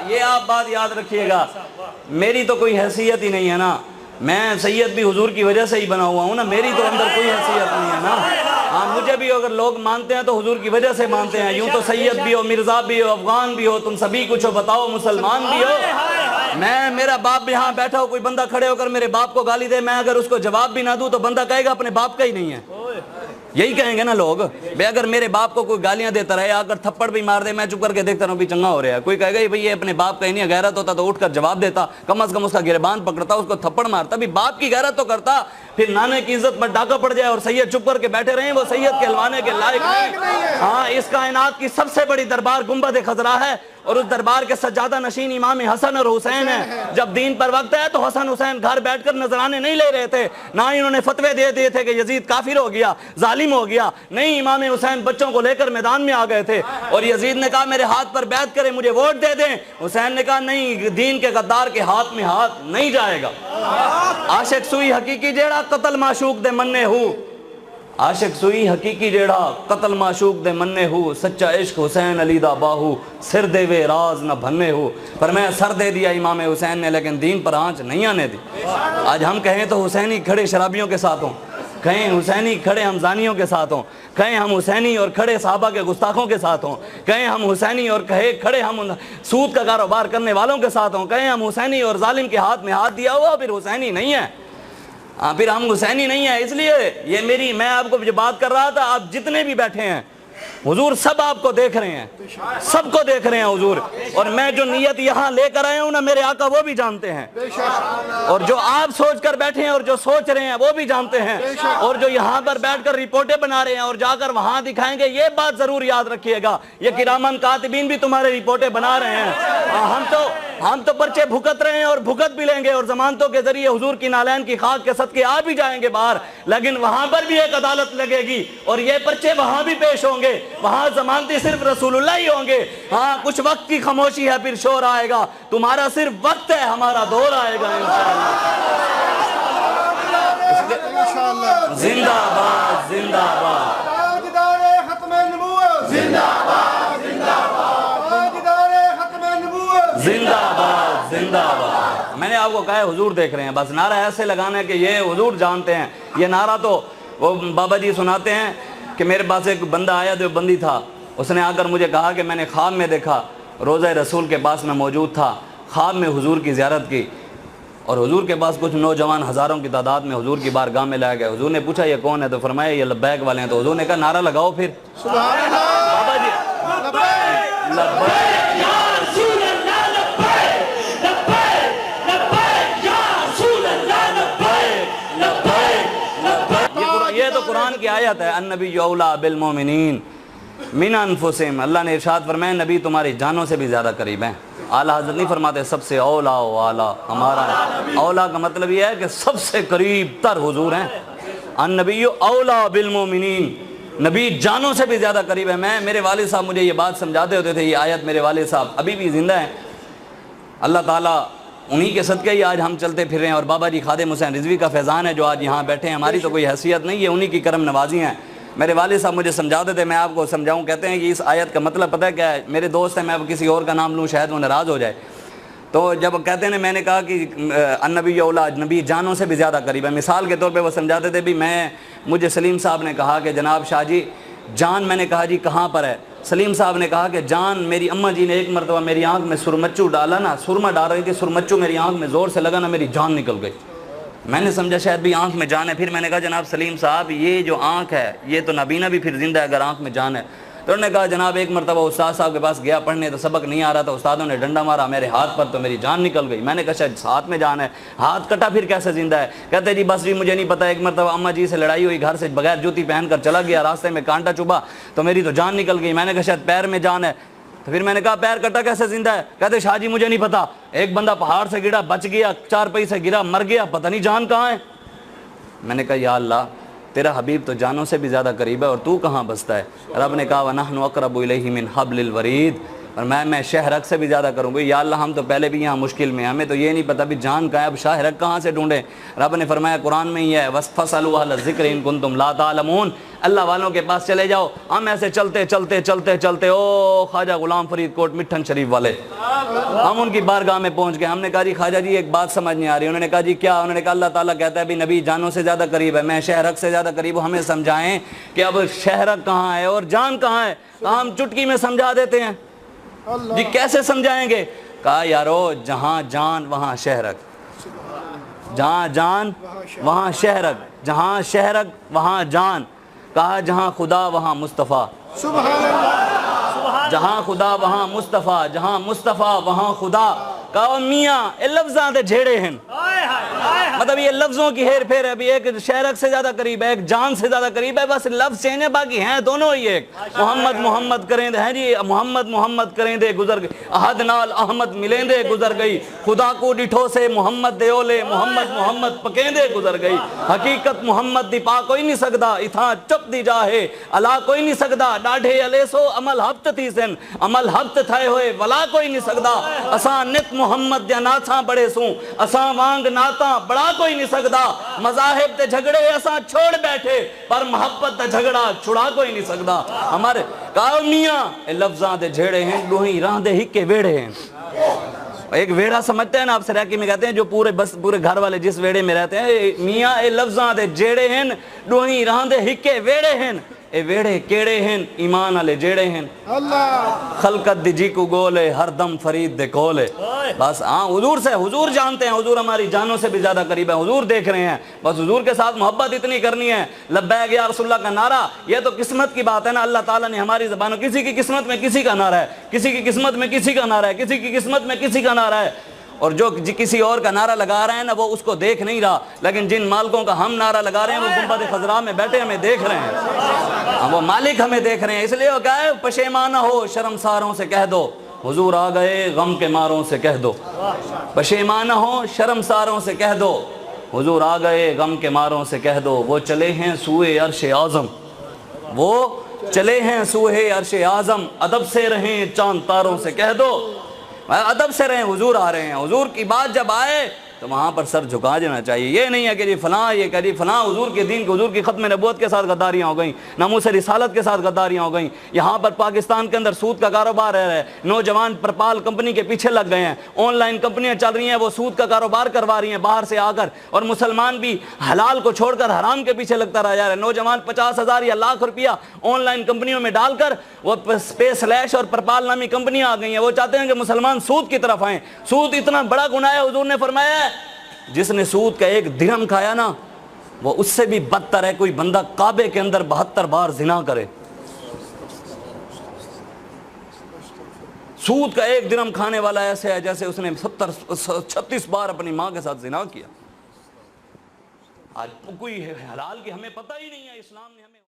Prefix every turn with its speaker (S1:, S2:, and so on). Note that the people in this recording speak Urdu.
S1: یہ آپ بات یاد رکھیے گا، میری تو کوئی حیثیت ہی نہیں ہے نا، میں سید بھی حضور کی وجہ سے ہی بنا ہوا ہوں نا، میری تو اندر کوئی حیثیت نہیں ہے نا۔ ہاں مجھے بھی اگر لوگ مانتے ہیں تو حضور کی وجہ سے مانتے ہیں، یوں تو سید بھی ہو، مرزا بھی ہو، افغان بھی ہو، تم سبھی کچھ ہو، بتاؤ مسلمان بھی ہو۔ میرا باپ بھی یہاں بیٹھا ہو، کوئی بندہ کھڑے ہو کر میرے باپ کو گالی دے، میں اگر اس کو جواب بھی نہ دوں تو بندہ کہے گا اپنے باپ کا ہی نہیں ہے، یہی کہیں گے نا لوگ۔ بھئی اگر میرے باپ کو کوئی گالیاں دیتا رہے، اگر تھپڑ بھی مار دے، میں چپ کر کے دیکھتا رہوں بھی چنگا ہو رہا ہے، کوئی کہے گا بھئی یہ اپنے باپ کا ہی نہیں ہے، غیرت ہوتا تو اٹھ کر جواب دیتا، کم از کم اس کا گریبان پکڑتا، اس کو تھپڑ مارتا، بھی باپ کی غیرت تو کرتا۔ پھر نانے کی عزت پر ڈاکہ پڑ جائے اور سید چپ کر کے بیٹھے رہیں، وہ سید کہلوانے کے لائق نہیں۔ ہاں اس کائنات کی سب سے بڑی دربار گنبد خضرا ہے، اور اس دربار کے سجادہ نشین امام حسن اور حسین ہیں۔ جب دین پر وقت ہے تو حسن حسین گھر بیٹھ کر نذرانے نہیں لے رہے تھے، نہ ہی انہوں نے فتوے دے دیے تھے کہ یزید کافر ہو گیا، ظالم ہو گیا، نہیں، امام حسین بچوں کو لے کر میدان میں آ گئے تھے، اور یزید نے کہا میرے ہاتھ پر بیعت کریں، مجھے ووٹ دے دیں، حسین نے کہا نہیں، دین کے غدار کے ہاتھ میں ہاتھ نہیں جائے گا۔ عاشق سوئی حقیقی جیڑا قتل معشوق دے مننے ہو، عاشق سوئی حقیقی جیڑا قتل معشوق دے مننے ہو، سچا عشق حسین علی دا باہو، سر دے وے راز نہ بھنے ہو۔ پر میں سر دے دیا امام حسین نے، لیکن دین پر آنچ نہیں آنے دی۔ آج ہم کہیں تو حسینی کھڑے شرابیوں کے ساتھ ہوں، کہیں حسینی کھڑے ہم زانیوں کے ساتھ ہوں، کہیں ہم حسینی اور کھڑے صحابہ کے گستاخوں کے ساتھ ہوں، کہیں ہم حسینی اور کھڑے ہم سود کا کاروبار کرنے والوں کے ساتھ ہوں، کہیں ہم حسینی اور ظالم کے ہاتھ میں ہاتھ دیا ہوا پھر حسینی نہیں ہے، پھر ہم حسینی نہیں ہیں۔ اس لیے یہ میں آپ کو جو بات کر رہا تھا، آپ جتنے بھی بیٹھے ہیں حضور سب آپ کو دیکھ رہے ہیں، سب کو دیکھ رہے ہیں حضور، اور میں جو نیت یہاں لے کر آیا ہوں نا، میرے آقا وہ بھی جانتے ہیں، اور جو آپ سوچ کر بیٹھے ہیں اور جو سوچ رہے ہیں وہ بھی جانتے ہیں، اور جو یہاں پر بیٹھ کر رپورٹیں بنا رہے ہیں اور جا کر وہاں دکھائیں گے، یہ بات ضرور یاد رکھیے گا، یہ کرامن کاتبین بھی تمہارے رپورٹیں بنا رہے ہیں۔ ہم تو پرچے بھگت رہے ہیں اور بھگت بھی لیں گے، اور ضمانتوں کے ذریعے حضور کی نالین کی خاک کے صدقے آ بھی جائیں گے باہر، لیکن وہاں پر بھی ایک عدالت لگے گی اور یہ پرچے وہاں بھی پیش ہوں گے، وہاں ضمانتی صرف رسول اللہ ہی ہوں گے۔ ہاں کچھ وقت کی خاموشی ہے، پھر شور آئے گا، تمہارا صرف وقت ہے، ہمارا دور آئے گا انشاءاللہ۔ زندہ باد، زندہ باد،
S2: تاجدار ختم نبوت، زندہ باد، زندہ باد، تاجدار ختم نبوت،
S1: زندہ باد، زندہ باد۔ میں نے آپ کو کہا ہے حضور دیکھ رہے ہیں، بس نعرہ ایسے لگانا ہے کہ یہ حضور جانتے ہیں۔ یہ نعرہ تو وہ بابا جی سناتے ہیں کہ میرے پاس ایک بندہ آیا جو بندی تھا، اس نے آ کر مجھے کہا کہ میں نے خواب میں دیکھا، روضہ رسول کے پاس میں موجود تھا، خواب میں حضور کی زیارت کی، اور حضور کے پاس کچھ نوجوان ہزاروں کی تعداد میں حضور کی بارگاہ میں لائے گئے۔ حضور نے پوچھا یہ کون ہے؟ تو فرمایا یہ لبیک والے ہیں۔ تو حضور نے کہا نعرہ لگاؤ پھر۔
S2: سبحان اللہ،
S1: بابا جی
S2: لبیک،
S1: لبیک
S3: یا رسول اللہ لبیک، لبیک، لبیک، یا رسول اللہ لبیک، لبیک، لبیک۔
S1: یہ تو قرآن کی آیت ہے، النبی اولیٰ بالمومنین من انفسہم۔ اللہ نے ارشاد فرمایا نبی تمہاری جانوں سے بھی زیادہ قریب ہیں۔ اعلیٰ حضرت نہیں فرماتے سب سے اولیٰ و اعلیٰ ہمارا ہے، اولیٰ کا مطلب یہ ہے کہ سب سے قریب تر حضور ہیں۔ النبی اولیٰ بالمومنین، نبی جانوں سے بھی زیادہ قریب ہے۔ میرے والد صاحب مجھے یہ بات سمجھاتے ہوتے تھے، یہ آیت میرے والد صاحب ابھی بھی زندہ ہیں، اللہ تعالیٰ انہی کے صدقے ہی آج ہم چلتے پھر رہے ہیں، اور بابا جی خادم حسین رضوی کا فیضان ہے جو آج یہاں بیٹھے ہیں، ہماری تو کوئی حیثیت نہیں ہے، انہی کی کرم نوازی ہیں۔ میرے والد صاحب مجھے سمجھاتے تھے، میں آپ کو سمجھاؤں، کہتے ہیں کہ اس آیت کا مطلب پتہ ہے کیا ہے؟ میرے دوست ہیں، میں اب کسی اور کا نام لوں شاید وہ ناراض ہو جائے، تو جب کہتے ہیں میں نے کہا کہ النبی اولیٰ، نبی جانوں سے بھی زیادہ قریب ہے، مثال کے طور پہ وہ سمجھاتے تھے بھی مجھے سلیم صاحب نے کہا کہ جناب شاہ جی جان، میں نے کہا جی کہاں پر ہے؟ سلیم صاحب نے کہا کہ جان میری اماں جی نے ایک مرتبہ میری آنکھ میں سرمچو ڈالا نا، سرما ڈال رہی تھی، سرمچو میری آنکھ میں زور سے لگا نا، میری جان نکل گئی۔ میں نے سمجھا شاید بھی آنکھ میں جان ہے، پھر میں نے کہا جناب سلیم صاحب یہ جو آنکھ ہے یہ تو نابینا بھی پھر زندہ ہے اگر آنکھ میں جان ہے۔ تو انہوں نے کہا جناب ایک مرتبہ استاد صاحب کے پاس گیا پڑھنے، تو سبق نہیں آ رہا تھا، استادوں نے ڈنڈا مارا میرے ہاتھ پر تو میری جان نکل گئی۔ میں نے کہا شاید ہاتھ میں جان ہے، ہاتھ کٹا پھر کیسے زندہ ہے؟ کہتے جی بس جی مجھے نہیں پتا، ایک مرتبہ اماں جی سے لڑائی ہوئی، گھر سے بغیر جوتی پہن کر چلا گیا، راستے میں کانٹا چبھا تو میری تو جان نکل گئی۔ میں نے کہا شاید پیر میں جان ہے، تو پھر میں نے کہا پیر کٹا کیسے زندہ ہے؟ کہتے شاہ جی مجھے نہیں پتا، ایک بندہ پہاڑ سے گرا بچ گیا، چار پئی سے گرا مر گیا، پتہ نہیں جان کہاں ہے۔ میں نے کہا یا اللہ تیرا حبیب تو جانوں سے بھی زیادہ قریب ہے اور تو کہاں بستا ہے؟ رب نے کہا وَنَحْنُ أَقْرَبُ إِلَيْهِ مِنْ حَبْلِ الْوَرِيدِ، اور میں شہرک سے بھی زیادہ کروں گا. یا اللہ ہم تو پہلے بھی یہاں مشکل میں ہیں, ہمیں تو یہ نہیں پتہ بھی جان کہاں ہے, اب شہرک کہاں سے ڈھونڈیں. رب نے فرمایا قرآن میں ہی ہے فَاسْأَلُوا أَهْلَ الذِّكْرِ إِن كُنتُمْ لَا تَعْلَمُونَ, اللہ والوں کے پاس چلے جاؤ. ہم ایسے چلتے او خواجہ غلام فرید کوٹ مٹھن شریف والے, ہم ان کی بارگاہ میں پہنچ گئے. ہم نے کہا جی خواجہ جی ایک بات سمجھ نہیں آ رہی. انہوں نے کہا جی کیا؟ انہوں نے کہا اللہ تعالیٰ کہتا ہے بھی نبی جانوں سے زیادہ قریب ہے, میں شہرک سے زیادہ قریب ہوں, ہمیں سمجھائیں کہ اب شہرک کہاں ہے اور جان کہاں ہے. کہا ہم چٹکی میں سمجھا دیتے ہیں. جی کیسے سمجھائیں گے؟ کہا یارو جہاں جان وہاں شہرک, جہاں جان وہاں شہرک, جہاں شہرک وہاں جان. کہا جہاں خدا وہاں مصطفیٰ, جہاں خدا وہاں مصطفیٰ, جہاں مصطفیٰ وہاں خدا. کہا میاں یہ لفظاں دے جھیڑے ہیں, مطلب یہ لفظوں کی ہیر پھیر ہے. ابھی ایک شہرک سے زیادہ قریب ہے, ایک جان سے زیادہ قریب ہے, بس لفظ چینج ہے, باقی ہیں دونوں ہی ایک. محمد کریں دے ہیں جی, محمد کریں دے گزر گئی, احد نال احمد ملیں دے گزر گئی, خدا کو ڈٹھو سے محمد دے اولے, محمد پکیں دے گزر گئی. حقیقت محمد دی پا کوئی نہیں سکدا, اتھاں چپ دی جاہے اللہ کوئی نہیں سکدا. ڈاڑھے علیسو عمل ہفت تھی سن, عمل ہفت تھائے ہوئے ولا کوئی نہیں سکدا. اساں نت محمد دیا ناتاں بڑے سوں, اساں وانگ ناتاں بڑا کوئی نہیں سکدا. مذاہب تے جھگڑے اساں چھوڑ بیٹھے, پر محبت تے جھگڑا چھڑا کوئی نہیں سکدا. ہمارے کہا میاں اے لفظاں دے جھیڑے ہیں, ڈوہیں راہ دے ہکے ویڑے ہیں. ایک ویڑا سمجھتے ہیں نا آپ سراکی میں کہتے ہیں جو پورے گھر والے جس ویڑے میں رہتے ہیں, میاں اے لفظاں دے جھیڑے ہیں, ڈوہیں راہ دے ہکے ویڑے ہیں. اے ویڑے کیڑے ہیں ایمان والے جیڑے ہیں. خلقت دی جی کو گولے ہر دم فرید دے کولے. بس ہاں حضور سے, حضور جانتے ہیں, حضور ہماری جانوں سے بھی زیادہ قریب ہے, حضور دیکھ رہے ہیں, بس حضور کے ساتھ محبت اتنی کرنی ہے. لبیک یا رسول اللہ کا نعرہ یہ تو قسمت کی بات ہے نا, اللہ تعالیٰ نے ہماری زبانوں, کسی کی قسمت میں کسی کا نعرہ ہے, کسی کی قسمت میں کسی کا نعرہ ہے, کسی کی قسمت میں کسی کا نعرہ ہے. اور جو کسی اور کا نعرہ لگا رہے ہیں نا وہ اس کو دیکھ نہیں رہا, لیکن جن مالکوں کا ہم نعرہ لگا رہے ہیں وہ گنبد خضراء میں بیٹھے ہمیں دیکھ رہے ہیں, وہ مالک ہمیں دیکھ رہے ہیں. اس لیے وہ کہا ہے پشیمانہ ہو شرمساروں سے کہہ دو, حضور آ گئے غم کے ماروں سے کہہ دو. پشیمانہ ہو شرمساروں سے کہہ دو, حضور آ گئے غم کے ماروں سے کہہ دو. وہ چلے ہیں سوئے عرش اعظم, وہ چلے ہیں سوئے عرش اعظم, ادب سے رہیں چاند تاروں سے کہہ دو. ادب سے رہیں, حضور آ رہے ہیں. حضور کی بات جب آئے تو وہاں پر سر جھکا دینا چاہیے. یہ نہیں ہے کہ جی فلاں یہ کہ جی فلاں حضور کے دین, حضور کی ختم نبوت کے ساتھ غداریاں ہو گئیں, ناموس رسالت کے ساتھ غداریاں ہو گئیں. یہاں پر پاکستان کے اندر سود کا کاروبار ہے, نوجوان پرپال کمپنی کے پیچھے لگ گئے ہیں, آن لائن کمپنیاں چل رہی ہیں, وہ سود کا کاروبار کروا رہی ہیں باہر سے آ کر, اور مسلمان بھی حلال کو چھوڑ کر حرام کے پیچھے لگتا رہ جا رہا ہے. نوجوان 50,000 یا لاکھ روپیہ آن لائن کمپنیوں میں ڈال کر وہ اسپیس لیش اور پرپال نامی کمپنیاں آ گئی ہیں, وہ چاہتے ہیں کہ مسلمان سود کی طرف آئیں. سود اتنا بڑا گناہ ہے, حضور نے فرمایا ہے جس نے سود کا ایک درہم کھایا نا وہ اس سے بھی بدتر ہے کوئی بندہ کعبے کے اندر 72 بار زنا کرے. سود کا ایک درہم کھانے والا ایسے ہے جیسے اس نے 36 بار اپنی ماں کے ساتھ زنا کیا. آج کوئی حلال کی ہمیں پتہ ہی نہیں ہے, اسلام نے ہمیں